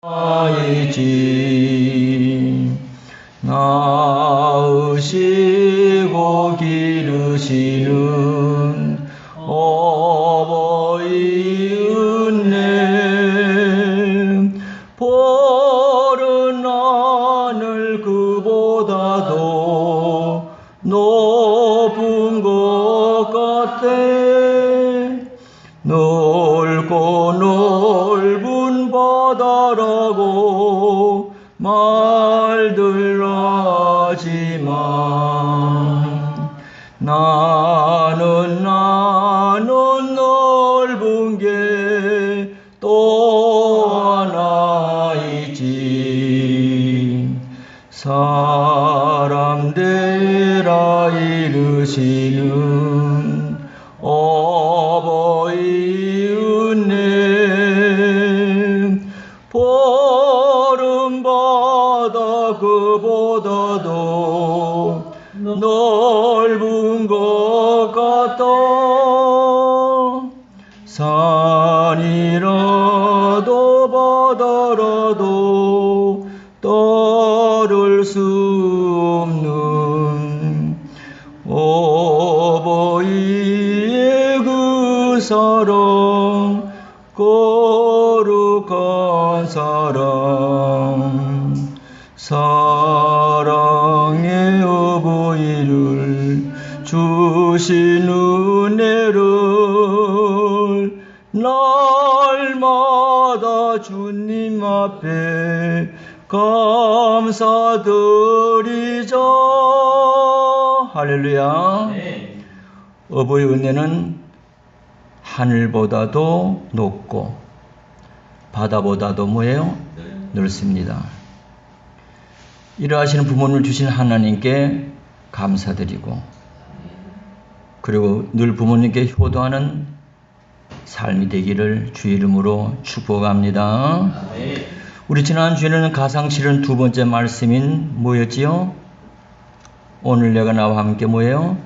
이지 낳으시고 기르시는 어버이 은혜 보른 하늘 그보다도 높은 것 같아 넓고 넓은 바다라고 말들 하지만 나는 넓은 게 또 하나 있지 사람 되라 이르시는 어버이 은혜 보름 바다 그보다도 넓은 것 같아 산이라도 바다라도 따를 수 없는 어버이의 그 사랑 거룩한 사랑 사랑의 어버이를 주신 은혜를 날마다 주님 앞에 감사드리자. 할렐루야. 네. 어버이 은혜는 하늘보다도 높고 바다보다도 뭐예요? 넓습니다. 일하시는 부모님을 주신 하나님께 감사드리고 그리고 늘 부모님께 효도하는 삶이 되기를 주 이름으로 축복합니다. 우리 지난주에는 가상실은 두 번째 말씀인 뭐였지요? 오늘 내가 나와 함께 뭐예요?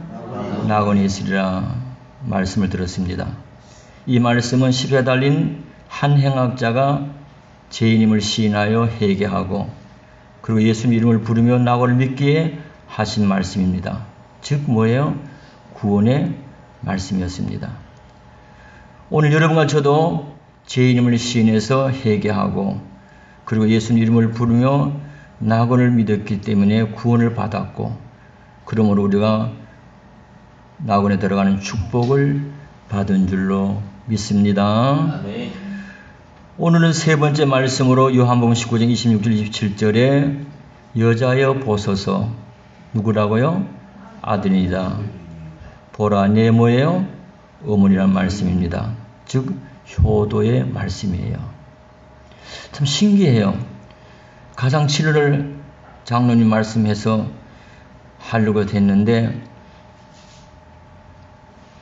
낙원이 있으리라 말씀을 들었습니다. 이 말씀은 십에 달린 한 행악자가 죄인임을 시인하여 회개하고 그리고 예수님 이름을 부르며 낙원을 믿기에 하신 말씀입니다. 즉 뭐예요? 구원의 말씀이었습니다. 오늘 여러분과 저도 죄인임을 시인해서 회개하고 그리고 예수님 이름을 부르며 낙원을 믿었기 때문에 구원을 받았고 그러므로 우리가 낙원에 들어가는 축복을 받은 줄로 믿습니다. 네. 오늘은 세 번째 말씀으로 요한복음 19장 26절 27절에 여자여 보소서 누구라고요? 아들이다. 보라 내 뭐예요? 어머니란 말씀입니다. 즉 효도의 말씀이에요. 참 신기해요. 가상 7월을 장로님 말씀해서 하려고 됐는데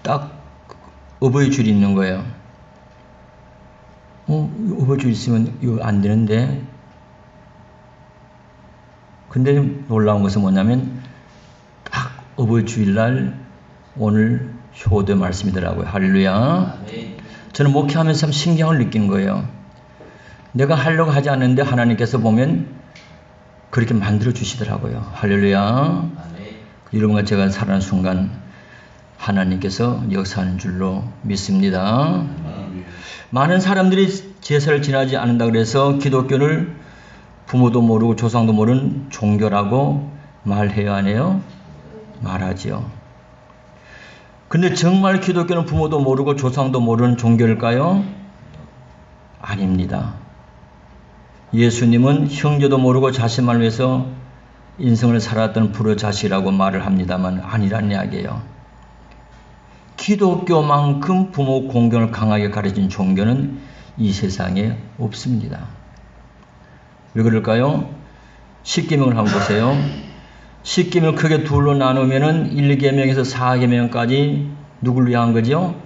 딱 어버이 줄이 있는 거예요. 어버이 줄 있으면 이거 안 되는데. 근데 놀라운 것은 뭐냐면 딱 어버이 주일날 오늘 효도 말씀이더라고요. 할렐루야. 저는 목회하면서 참 신경을 느끼는 거예요. 내가 하려고 하지 않는데 하나님께서 보면 그렇게 만들어 주시더라고요. 할렐루야. 여러분과 제가 살아가는 순간 하나님께서 역사하는 줄로 믿습니다. 많은 사람들이 제사를 지나지 않는다 그래서 기독교를 부모도 모르고 조상도 모르는 종교라고 말해야 하네요. 말하지요. 근데 정말 기독교는 부모도 모르고 조상도 모르는 종교일까요? 아닙니다. 예수님은 형제도 모르고 자신만을 위해서 인생을 살았던 불효자식이라고 말을 합니다만 아니란 이야기예요. 기독교만큼 부모 공경을 강하게 가르친 종교는 이 세상에 없습니다. 왜 그럴까요? 십계명을 한번 보세요. 십계명을 크게 둘로 나누면은 1계명에서 4계명까지 누구를 위한 거죠?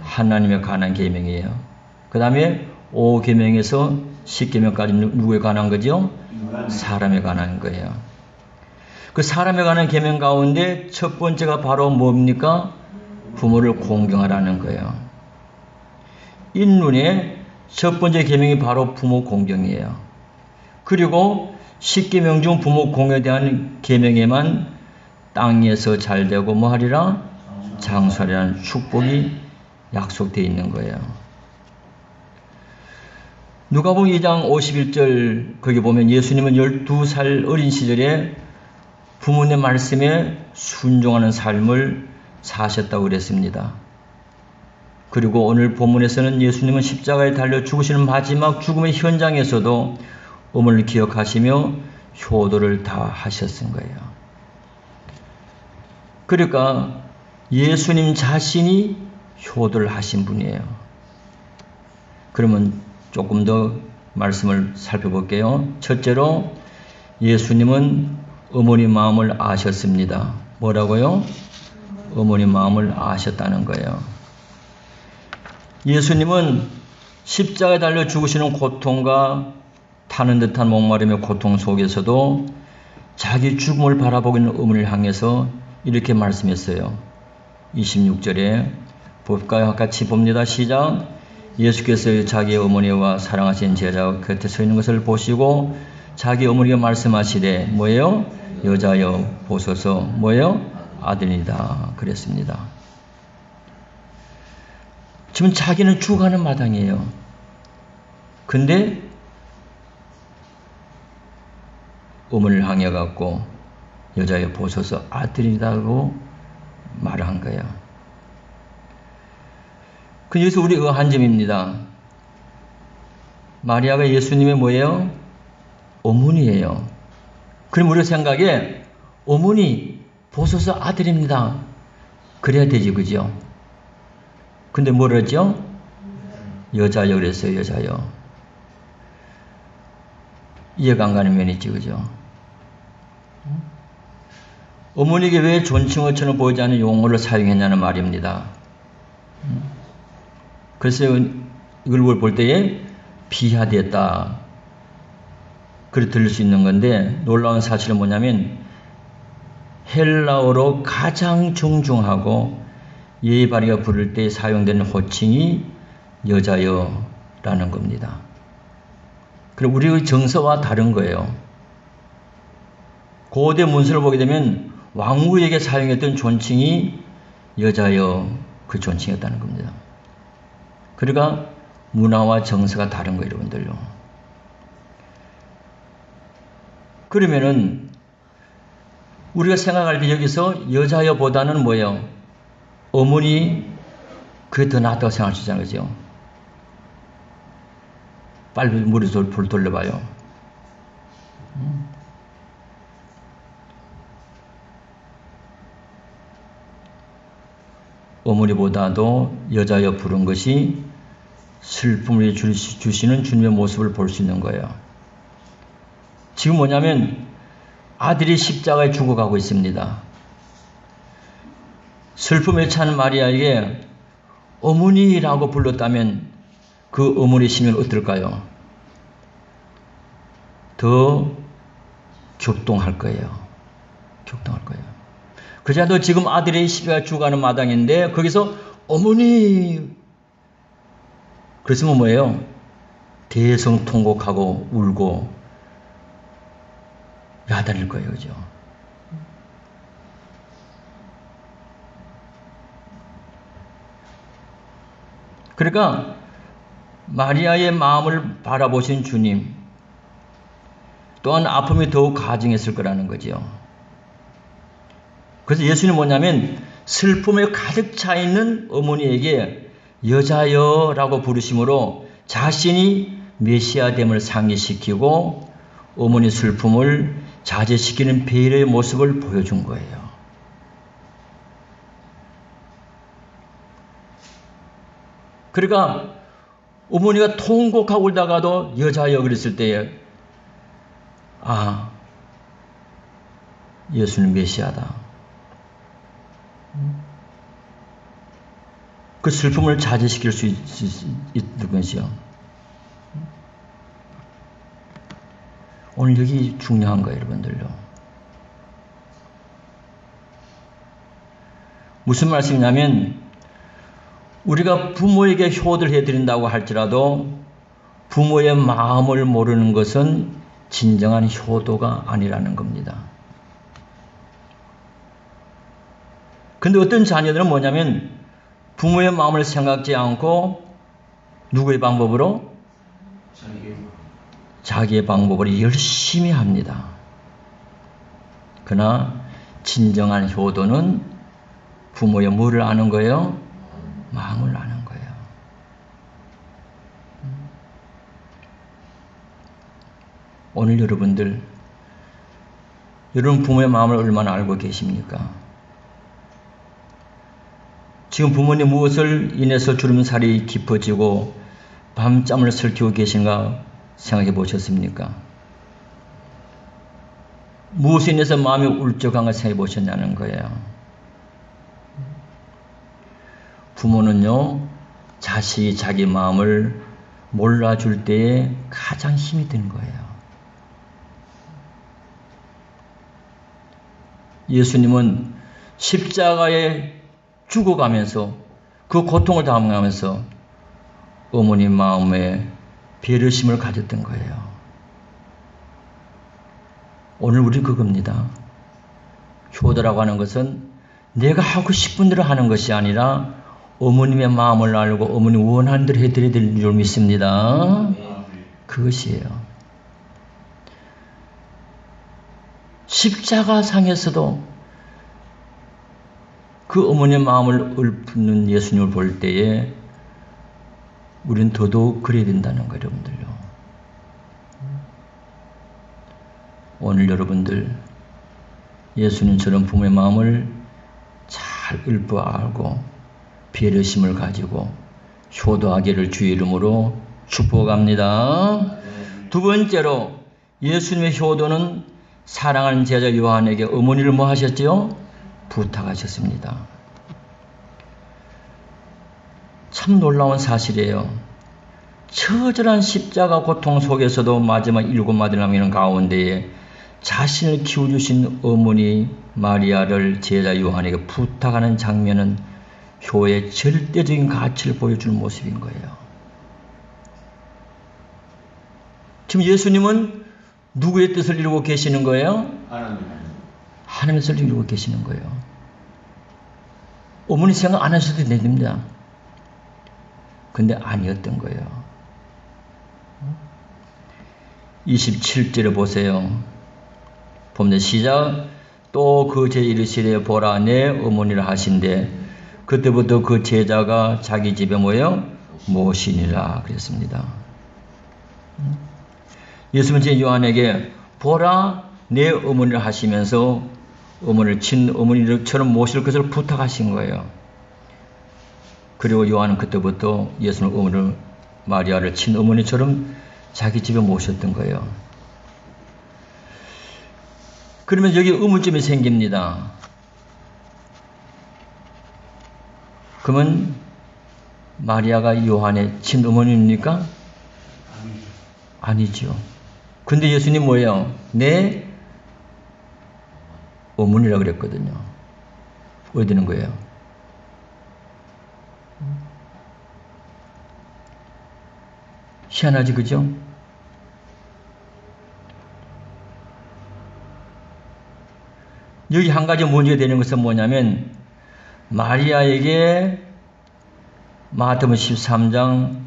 하나님에 관한 계명이에요. 그 다음에 5계명에서 10계명까지 누구에 관한 거죠? 사람에 관한 거예요. 그 사람에 관한 계명 가운데 첫 번째가 바로 뭡니까? 부모를 공경하라는 거예요. 인륜에 첫 번째 계명이 바로 부모 공경이에요. 그리고 10계명 중 부모 공경에 대한 계명에만 땅에서 잘되고 뭐하리라? 장수하리라는 축복이 약속되어 있는 거예요. 누가복음 2장 51절 거기 보면 예수님은 12살 어린 시절에 부모님의 말씀에 순종하는 삶을 사셨다고 그랬습니다. 그리고 오늘 본문에서는 예수님은 십자가에 달려 죽으시는 마지막 죽음의 현장에서도 어머니를 기억하시며 효도를 다 하셨은 거예요. 그러니까 예수님 자신이 효도를 하신 분이에요. 그러면 조금 더 말씀을 살펴볼게요. 첫째로 예수님은 어머니 마음을 아셨습니다. 뭐라고요? 어머니 마음을 아셨다는 거예요. 예수님은 십자가에 달려 죽으시는 고통과 타는 듯한 목마름의 고통 속에서도 자기 죽음을 바라보고 있는 어머니를 향해서 이렇게 말씀했어요. 26절에 볼까요? 같이 봅니다. 시작. 예수께서 자기 어머니와 사랑하신 제자 곁에 서 있는 것을 보시고 자기 어머니가 말씀하시되 뭐예요? 여자여 보소서 뭐예요? 아들이다 그랬습니다. 지금 자기는 죽어가는 마당이에요. 근데 어머니를 향해 갖고 여자여 보소서 아들이라고 말을 한 거예요. 그래서 우리가 한 점입니다. 마리아가 예수님의 뭐예요? 어머니예요. 그럼 우리 생각에 어머니 보소서 아들입니다. 그래야 되지 그죠? 근데 뭐랬죠? 여자여 그랬어요. 여자여. 이해가 안 가는 면이 있지 그죠? 어머니에게 왜 존칭어처럼 보이지 않는 용어를 사용했냐는 말입니다. 그래서 이걸 볼 때에 비하되었다. 그렇게 들릴 수 있는 건데 놀라운 사실은 뭐냐면 헬라어로 가장 정중하고 예의 바르게 부를 때 사용되는 호칭이 여자여라는 겁니다. 그리고 우리의 정서와 다른 거예요. 고대 문서를 보게 되면 왕후에게 사용했던 존칭이 여자여 그 존칭이었다는 겁니다. 그러니까 문화와 정서가 다른 거예요, 여러분들요. 그러면은 우리가 생각할 때 여기서 여자여보다는 뭐예요? 어머니 그게 더 낫다고 생각할 수 있잖아요, 그죠? 빨리 머릿속을 불 돌려봐요. 어머니보다도 여자여 부른 것이 슬픔을 주시는 주님의 모습을 볼 수 있는 거예요. 지금 뭐냐면 아들이 십자가에 죽어가고 있습니다. 슬픔에 찬 마리아에게 어머니라고 불렀다면 그 어머니 심은 어떨까요? 더 격동할 거예요. 격동할 거예요. 그자 너 지금 아들이 십자가에 죽어가는 마당인데 거기서 어머니 그랬으면 뭐예요? 대성통곡하고 울고 야단일 거예요. 그죠? 그러니까 마리아의 마음을 바라보신 주님 또한 아픔이 더욱 가증했을 거라는 거죠. 그래서 예수님은 뭐냐면 슬픔에 가득 차 있는 어머니에게 여자여라고 부르심으로 자신이 메시아됨을 상기시키고 어머니 슬픔을 자제시키는 배려의 모습을 보여준 거예요. 그러니까 어머니가 통곡하고 울다가도 여자여 그랬을 때에 아, 예수는 메시아다. 그 슬픔을 자제시킬 수 있는 것이요. 오늘 여기 중요한 거예요, 여러분들요. 무슨 말씀이냐면 우리가 부모에게 효도를 해드린다고 할지라도 부모의 마음을 모르는 것은 진정한 효도가 아니라는 겁니다. 근데 어떤 자녀들은 뭐냐면 부모의 마음을 생각지 않고 누구의 방법으로? 자기의 방법으로 열심히 합니다. 그러나 진정한 효도는 부모의 뭐를 아는 거예요? 마음을 아는 거예요. 오늘 여러분 부모의 마음을 얼마나 알고 계십니까? 지금 부모님 무엇을 인해서 주름살이 깊어지고 밤잠을 설키고 계신가 생각해 보셨습니까? 무엇에 인해서 마음이 울적한 걸 생각해 보셨냐는 거예요. 부모는요, 자식이 자기 마음을 몰라줄 때에 가장 힘이 든 거예요. 예수님은 십자가에 죽어가면서 그 고통을 당하면서 어머니 마음에 배려심을 가졌던 거예요. 오늘 우리 그겁니다. 효도라고 하는 것은 내가 하고 싶은 대로 하는 것이 아니라 어머님의 마음을 알고 어머님 원하는 대로 해드려야 될 줄 믿습니다. 그것이에요. 십자가상에서도 그 어머니의 마음을 읊는 예수님을 볼 때에 우리는 더더욱 그래야 된다는 거예요, 여러분들요. 오늘 여러분들 예수님처럼 부모의 마음을 잘 읊어 알고 배려심을 가지고 효도하기를 주의 이름으로 축복합니다. 두 번째로 예수님의 효도는 사랑하는 제자 요한에게 어머니를 뭐 하셨지요? 부탁하셨습니다. 참 놀라운 사실이에요. 처절한 십자가 고통 속에서도 마지막 7마디 남기는 가운데에 자신을 키워주신 어머니 마리아를 제자 요한에게 부탁하는 장면은 효의 절대적인 가치를 보여주는 모습인 거예요. 지금 예수님은 누구의 뜻을 이루고 계시는 거예요? 하나님의 뜻을 이루고 계시는 거예요. 어머니 생각 안 하셔도 됩니다. 근데 아니었던 거예요. 27절에 보세요. 봅니다. 시작. 또 그 제 이르시되 보라 내 어머니라 하신대 그때부터 그 제자가 자기 집에 모여 모시니라 그랬습니다. 예수님은 제 요한에게 보라 내 어머니라 하시면서 어머니를 친어머니처럼 모실 것을 부탁하신 거예요. 그리고 요한은 그때부터 예수님 어머니 마리아를 친어머니처럼 자기 집에 모셨던 거예요. 그러면 여기 의문점이 생깁니다. 그러면 마리아가 요한의 친어머니입니까? 아니죠. 근데 예수님 뭐예요? 내 어머니라고 그랬거든요. 어디 되는 거예요? 희한하지, 그죠? 여기 한 가지 문제가 되는 것은 뭐냐면 마리아에게 마태복음 13장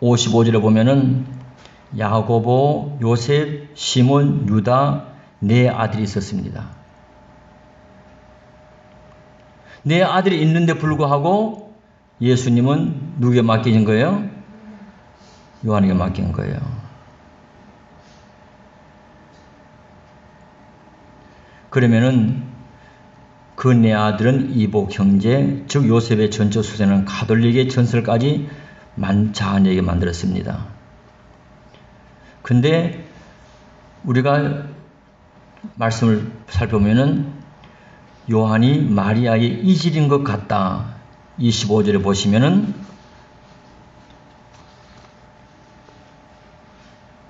55절에 보면은 야고보, 요셉, 시몬, 유다 네 아들이 있었습니다. 네 아들이 있는데 불구하고 예수님은 누구에게 맡기신 거예요? 요한에게 맡긴 거예요. 그러면은 그 네 아들은 이복 형제, 즉 요셉의 전처 수세는 가돌릭의 전설까지 자녀에게 만들었습니다. 근데 우리가 말씀을 살펴보면은 요한이 마리아의 이질인 것 같다. 25절에 보시면은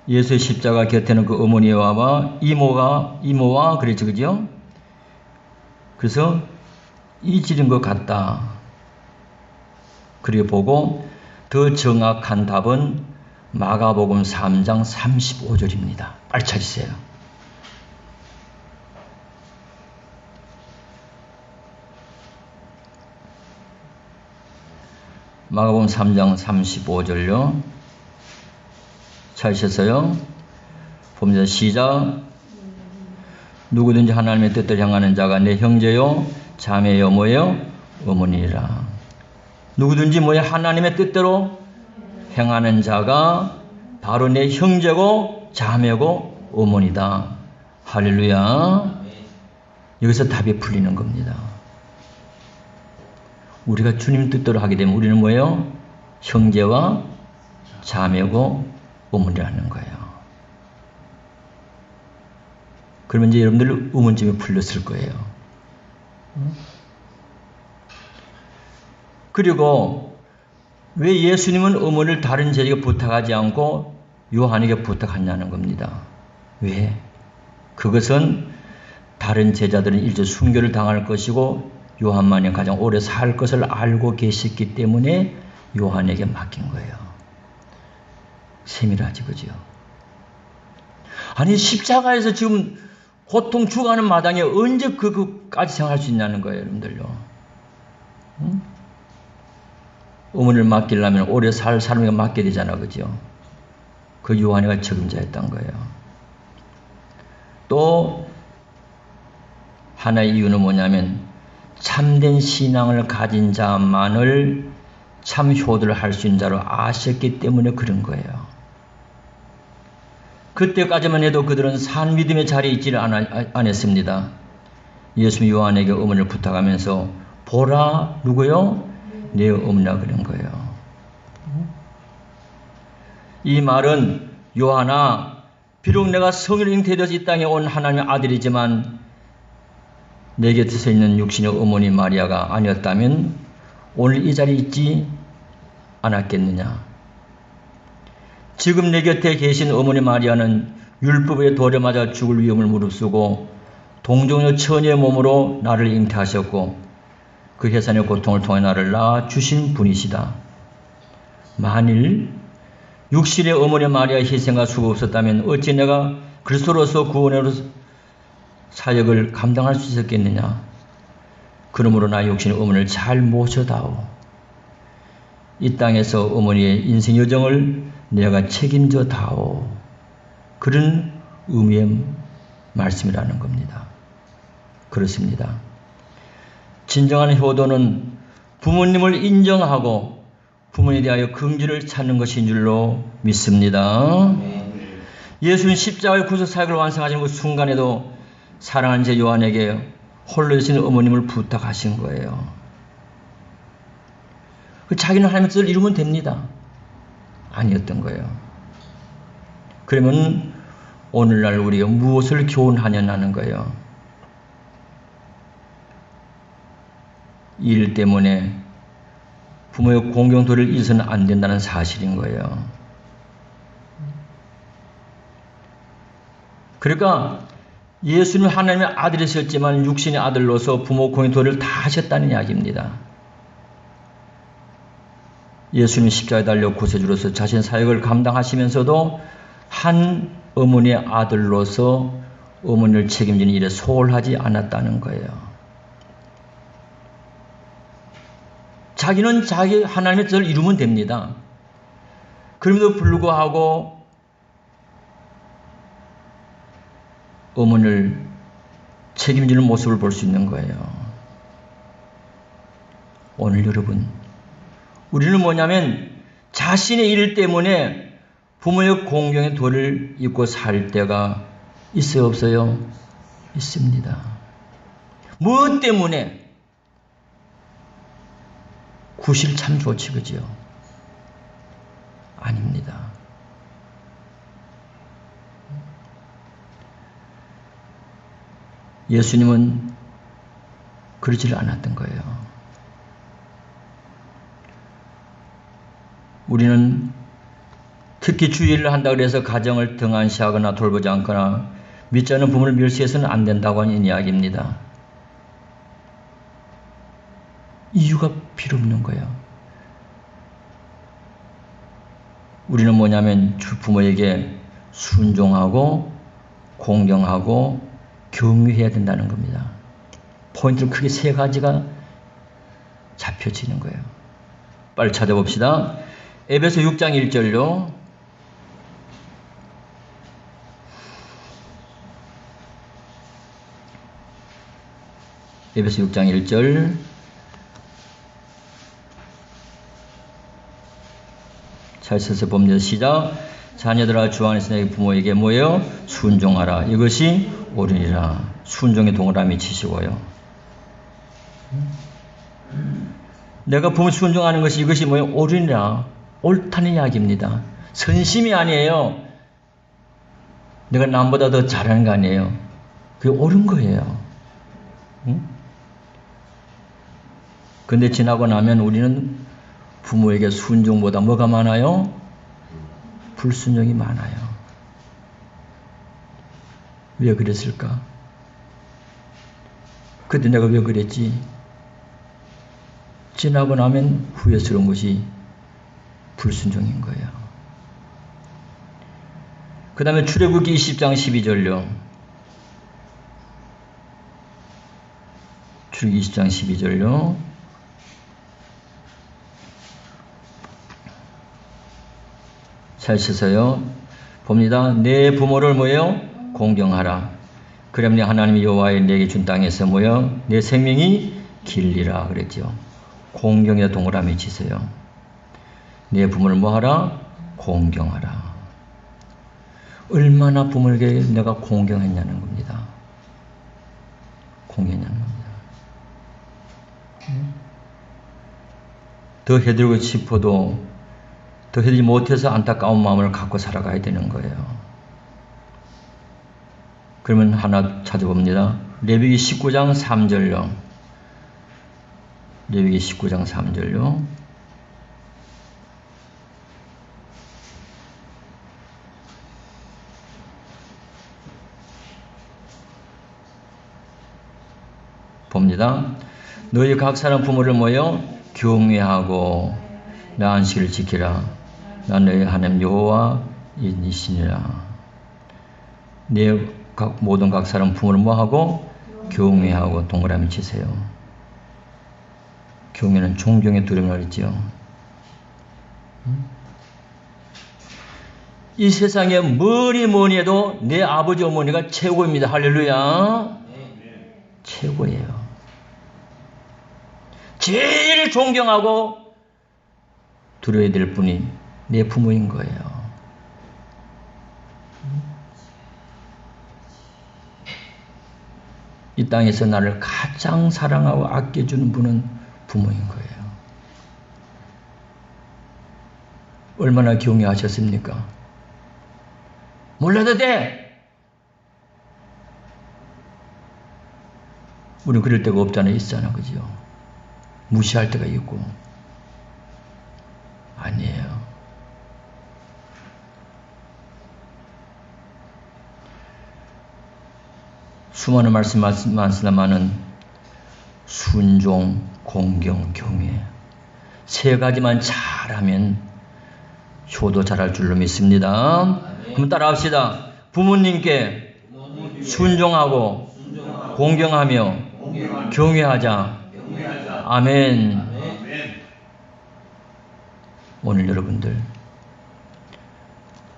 예수의 십자가 곁에는 그 어머니와 이모와 그랬죠, 그죠? 그래서 이질인 것 같다. 그리고 보고 더 정확한 답은 마가복음 3장 35절입니다. 빨리 찾으세요. 마가복음 3장 35절요. 찾으셨어요? 봅니다. 시작. 누구든지 하나님의 뜻대로 향하는 자가 내 형제요 자매요 뭐예요? 어머니라. 누구든지 뭐예요? 하나님의 뜻대로 행하는 자가 바로 내 형제고 자매고 어머니다. 할렐루야. 여기서 답이 풀리는 겁니다. 우리가 주님 뜻대로 하게 되면 우리는 뭐예요? 형제와 자매고 어머니라는 거예요. 그러면 이제 여러분들 의문점이 풀렸을 거예요. 그리고 왜 예수님은 어머니를 다른 제자에게 부탁하지 않고 요한에게 부탁하냐는 겁니다. 왜? 그것은 다른 제자들은 일제 순교를 당할 것이고 요한만이 가장 오래 살 것을 알고 계셨기 때문에 요한에게 맡긴 거예요. 세밀하지, 그죠? 아니, 십자가에서 지금 고통 죽어가는 마당에 언제 그까지 생각할 수 있냐는 거예요, 여러분들요. 응? 어머니를 맡기려면 오래 살 사람에게 맡겨야 되잖아, 그죠? 그 요한이가 책임자였던 거예요. 또 하나의 이유는 뭐냐면 참된 신앙을 가진 자만을 참 효도를 할 수 있는 자로 아셨기 때문에 그런 거예요. 그때까지만 해도 그들은 산 믿음의 자리에 있지를 않았습니다. 예수님이 요한에게 어머니를 부탁하면서 보라, 누구요? 내 어머니라 그런 거예요. 이 말은 요한아, 비록 내가 성령으로 잉태되어서 이 땅에 온 하나님의 아들이지만 내 곁에 서 있는 육신의 어머니 마리아가 아니었다면 오늘 이 자리에 있지 않았겠느냐. 지금 내 곁에 계신 어머니 마리아는 율법에 돌에 맞아 죽을 위험을 무릅쓰고 동정녀 처녀의 몸으로 나를 잉태하셨고 그 해산의 고통을 통해 나를 낳아 주신 분이시다. 만일 육신의 어머니 마리아의 희생과 수고가 없었다면 어찌 내가 그리스도로서 구원의 사역을 감당할 수 있었겠느냐. 그러므로 나의 육신의 어머니를 잘 모셔다오. 이 땅에서 어머니의 인생 여정을 내가 책임져 다오. 그런 의미의 말씀이라는 겁니다. 그렇습니다. 진정한 효도는 부모님을 인정하고 부모에 대하여 긍지를 찾는 것인 줄로 믿습니다. 예수는 십자가의 구속 사역을 완성하신 그 순간에도 사랑하는 제 요한에게 홀로 계신 어머님을 부탁하신 거예요. 자기는 하나님의 뜻을 이루면 됩니다. 아니었던 거예요. 그러면 오늘날 우리가 무엇을 교훈하냐는 거예요. 이 일 때문에 부모의 공경도를 잊어서는 안 된다는 사실인 거예요. 그러니까 예수님은 하나님의 아들이셨지만 육신의 아들로서 부모 공경도를 다 하셨다는 이야기입니다. 예수님은 십자가에 달려 구세주로서 자신의 사역을 감당하시면서도 한 어머니의 아들로서 어머니를 책임지는 일에 소홀하지 않았다는 거예요. 자기는 자기 하나님의 뜻을 이루면 됩니다. 그럼에도 불구하고 어머니를 책임지는 모습을 볼 수 있는 거예요. 오늘 여러분, 우리는 뭐냐면 자신의 일 때문에 부모의 공경의 도를 잊고 살 때가 있어요, 없어요? 있습니다. 무엇 때문에? 구실 참 좋지, 그죠? 아닙니다. 예수님은 그러지를 않았던 거예요. 우리는 특히 주일을 한다고 해서 가정을 등한시하거나 돌보지 않거나 믿지 않는 부모를 멸시해서는 안 된다고 하는 이야기입니다. 이유가 필요 없는 거예요. 우리는 뭐냐면 부모에게 순종하고 공경하고 경유해야 된다는 겁니다. 포인트는 크게 세 가지가 잡혀지는 거예요. 빨리 찾아봅시다. 에베소 6장 1절로 에베소 6장 1절 잘 써서 봅니다. 시작. 자녀들아 주 안에서 내 부모에게 뭐예요? 순종하라. 이것이 옳으리라. 순종의 동그라미 치시고요. 내가 부모 순종하는 것이 이것이 뭐예요? 옳으리라. 옳다는 이야기입니다. 선심이 아니에요. 내가 남보다 더 잘하는 거 아니에요. 그게 옳은 거예요. 근데 지나고 나면 우리는 부모에게 순종보다 뭐가 많아요? 불순종이 많아요. 왜 그랬을까? 그때 내가 왜 그랬지? 지나고 나면 후회스러운 것이 불순종인 거예요. 그 다음에 출애굽기 20장 12절요. 출애굽기 20장 12절요. 잘 쓰세요. 봅니다. 내 부모를 뭐예요? 공경하라. 그러면 하나님이 여호와의 내게 준 땅에서 뭐예요? 내 생명이 길리라 그랬죠. 공경에 동그라미 치세요. 내 부모를 뭐하라? 공경하라. 얼마나 부모에게 내가 공경했냐는 겁니다. 공경했냐는 겁니다. 더 해드리고 싶어도 더 해드리지 못해서 안타까운 마음을 갖고 살아가야 되는 거예요. 그러면 하나 찾아봅니다. 레위기 19장 3절요. 레위기 19장 3절요. 봅니다. 너희 각 사람 부모를 모여 경외하고 나 안식일을 지키라. 나 너희 하나님 여호와이시니라. 모든 각 사람 부모를 뭐하고 경외하고 동그라미 치세요. 경외는 존경의 두려움을 했지요. 이 세상에 뭐니 해도 내 아버지 어머니가 최고입니다. 할렐루야. 최고예요. 제일 존경하고 두려워야 될 분이 내 부모인 거예요. 이 땅에서 나를 가장 사랑하고 아껴주는 분은 부모인 거예요. 얼마나 경외하셨습니까? 몰라도 돼! 우리는 그럴 때가 없잖아요. 있잖아. 그죠? 무시할 때가 있고. 아니에요. 수많은 말씀 많습니다만은 순종, 공경, 경외 세 가지만 잘하면 효도 잘할 줄로 믿습니다. 그럼 따라합시다. 부모님께 순종하고 공경하며 경외하자. 아멘. 오늘 여러분들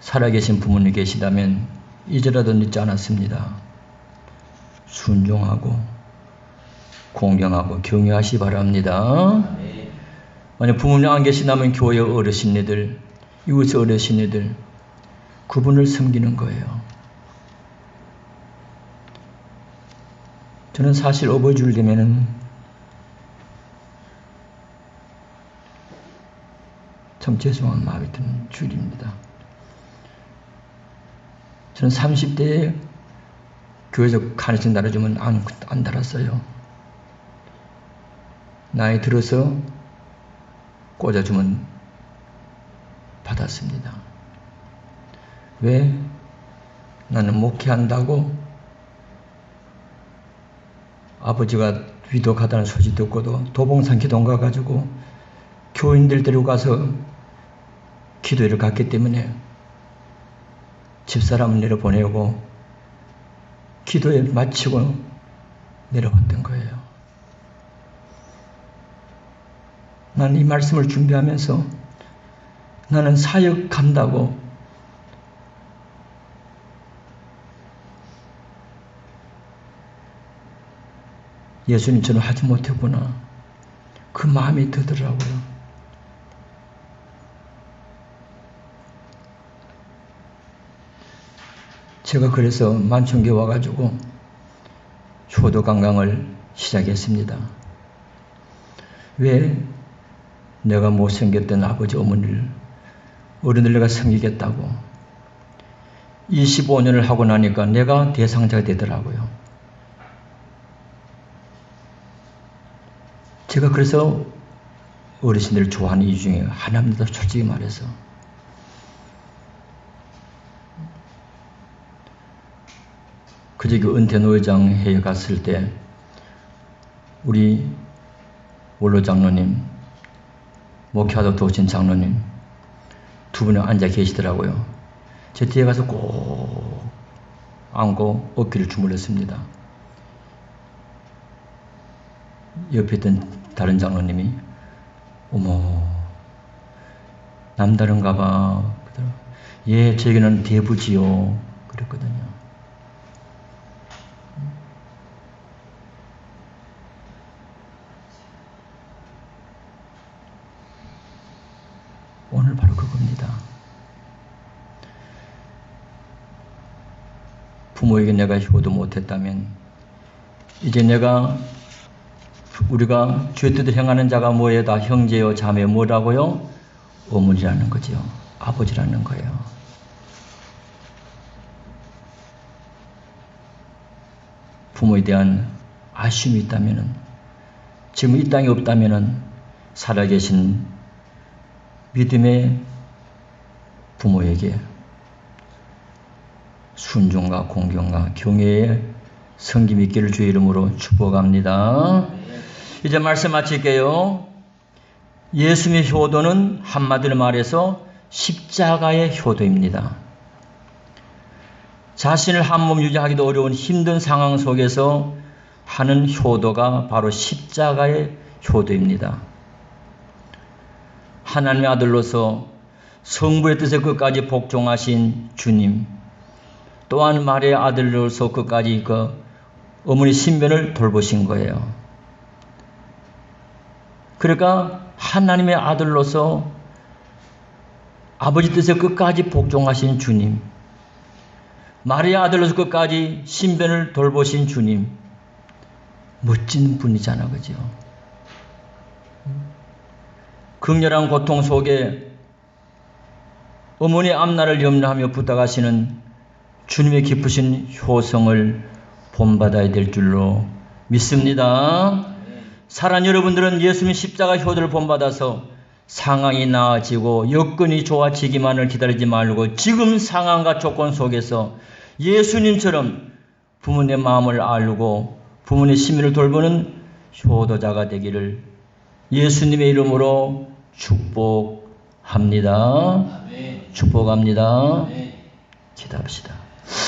살아계신 부모님 계시다면 이제라도 늦지 않았습니다. 순종하고 공경하고 경외하시 바랍니다. 만약 부모님 안 계시다면 교회 어르신네들, 이웃 어르신네들 그분을 섬기는 거예요. 저는 사실 어버이주일 되면은 참 죄송한 마음이 드는 주일입니다. 저는 30대에 교회에서 간식 나눠주면 안 달았어요. 나이 들어서 꽂아주면 받았습니다. 왜? 나는 목회한다고 아버지가 위독하다는 소식 듣고도 도봉산 기도원 가가지고 교인들 데리고 가서 기도회를 갔기 때문에 집사람을 내려보내고 기도회 마치고 내려왔던 거예요. 나는 이 말씀을 준비하면서 나는 사역 간다고 예수님처럼 하지 못했구나. 그 마음이 들더라고요. 제가 그래서 만천교에 와가지고 효도 관광을 시작했습니다. 왜? 내가 못생겼던 아버지 어머니를 어른들 내가 섬기겠다고 25년을 하고 나니까 내가 대상자가 되더라고요. 제가 그래서 어르신들을 좋아하는 이유 중에 하나입니다. 솔직히 말해서. 그저 그 은퇴노회장 회에 갔을 때 우리 원로 장로님, 목회하다 도신 장로님 두 분이 앉아 계시더라고요. 제 뒤에 가서 꼭 안고 어깨를 주물렀습니다. 옆에 있던 다른 장로님이 어머 남다른가 봐. 예, 저에게는 대부지요. 그랬거든요. 오늘 바로 그겁니다. 부모에게 내가 효도 못했다면 이제 우리가 죄뜻을 행하는 자가 뭐예요? 다 형제요 자매요 뭐라고요? 어머니라는 거죠. 아버지라는 거예요. 부모에 대한 아쉬움이 있다면 지금 이 땅에 없다면 살아계신 믿음의 부모에게 순종과 공경과 경외의 섬김이 있기를 주의 이름으로 축복합니다. 이제 말씀 마칠게요. 예수님의 효도는 한마디로 말해서 십자가의 효도입니다. 자신을 한 몸 유지하기도 어려운 힘든 상황 속에서 하는 효도가 바로 십자가의 효도입니다. 하나님의 아들로서 성부의 뜻에 끝까지 복종하신 주님, 또한 마리아의 아들로서 끝까지 어머니 신변을 돌보신 거예요. 그러니까 하나님의 아들로서 아버지 뜻에 끝까지 복종하신 주님, 마리아 아들로서 끝까지 신변을 돌보신 주님, 멋진 분이잖아, 그죠? 극렬한 고통 속에 어머니 앞날을 염려하며 부탁하시는 주님의 기쁘신 효성을 본받아야 될 줄로 믿습니다. 사랑하는 여러분들은 예수님 십자가 효도를 본받아서 상황이 나아지고 여건이 좋아지기만을 기다리지 말고 지금 상황과 조건 속에서 예수님처럼 부모의 마음을 알고 부모의 심리를 돌보는 효도자가 되기를 예수님의 이름으로 축복합니다. 축복합니다. 기도합시다.